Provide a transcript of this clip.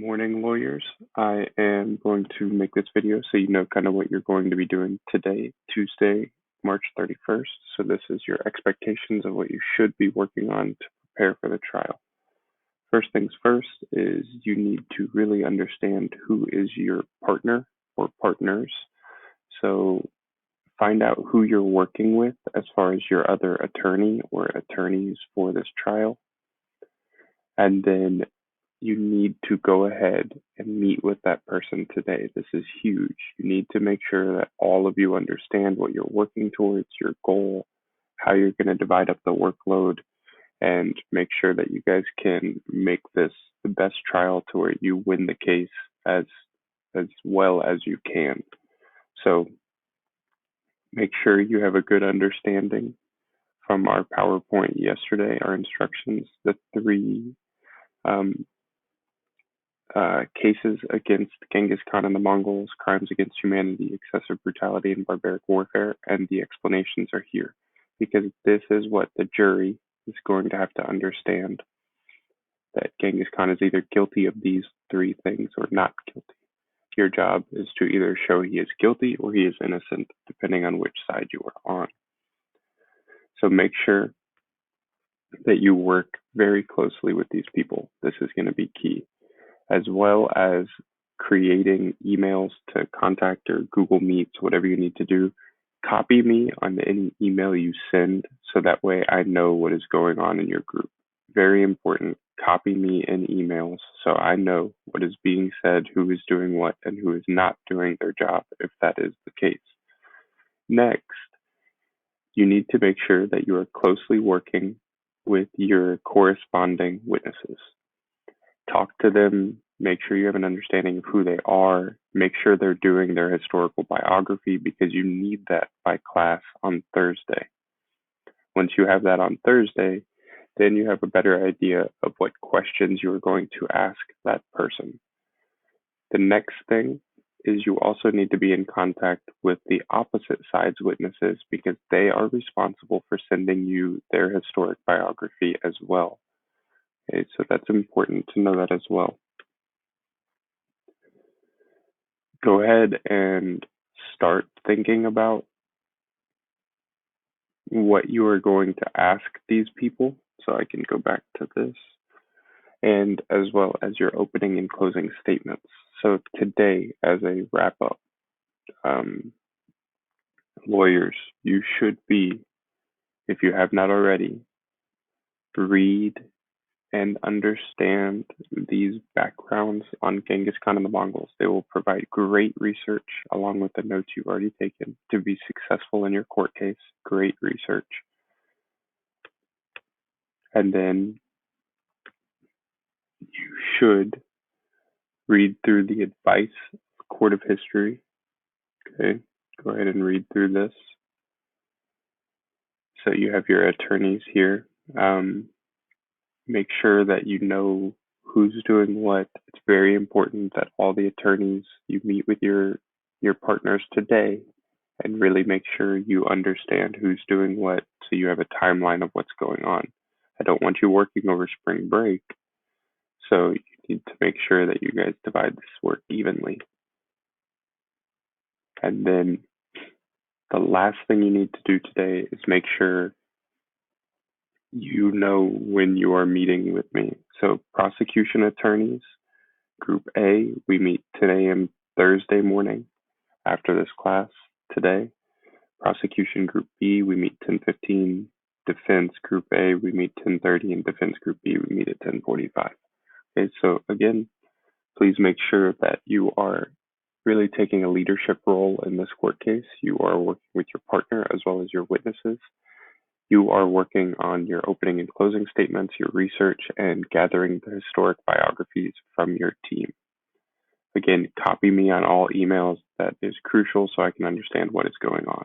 morning, lawyers. I am going to make this video so you know kind of what you're going to be doing today, Tuesday, March 31st. So this is your expectations of what you should be working on to prepare for the trial. First things first is you need to really understand who is your partner or partners. So find out who you're working with as far as your other attorney or attorneys for this trial. And then you need to go ahead and meet with that person today. This is huge. You need to make sure that all of you understand what you're working towards, your goal, how you're going to divide up the workload, and make sure that you guys can make this the best trial to where you win the case as well as you can. So make sure you have a good understanding from our PowerPoint yesterday, our instructions, the three cases against Genghis Khan and the Mongols, crimes against humanity, excessive brutality, and barbaric warfare, and the explanations are here because this is what the jury is going to have to understand, that Genghis Khan is either guilty of these three things or not guilty. Your job is to either show he is guilty or he is innocent, depending on which side you are on. So make sure that you work very closely with these people. This is going to be key, as well as creating emails to contact or Google Meets, whatever you need to do. Copy me on any email you send so that way I know what is going on in your group. Very important. Copy me in emails so I know what is being said, who is doing what, and who is not doing their job, if that is the case. Next, you need to make sure that you are closely working with your corresponding witnesses. Talk to them, make sure you have an understanding of who they are, make sure they're doing their historical biography because you need that by class on Thursday. Once you have that on Thursday, then you have a better idea of what questions you are going to ask that person. The next thing is you also need to be in contact with the opposite side's witnesses because they are responsible for sending you their historic biography as well. Okay, so that's important to know that as well. Go ahead and start thinking about what you are going to ask these people. So I can go back to this, and as well as your opening and closing statements. So today, as a wrap up, lawyers, you should be, if you have not already, read and understand these backgrounds on Genghis Khan and the Mongols. They will provide great research along with the notes you've already taken to be successful in your court case. Great research. And then you should read through the advice of Court of History. Okay, go ahead and read through this. So you have your attorneys here. Make sure that you know who's doing what. It's very important that all the attorneys, you meet with your partners today and really make sure you understand who's doing what so you have a timeline of what's going on. I don't want you working over spring break, so you need to make sure that you guys divide this work evenly. And then the last thing you need to do today is make sure you know when you are meeting with me. So prosecution attorneys, Group A, we meet 10 a.m. Thursday morning after this class today. Prosecution Group B, we meet 10:15. Defense Group A, we meet 10:30, and Defense Group B, we meet at 10:45. Okay, so again, please make sure that you are really taking a leadership role in this court case. You are working with your partner as well as your witnesses. You are working on your opening and closing statements, your research, and gathering the historic biographies from your team. Again, copy me on all emails. That is crucial so I can understand what is going on.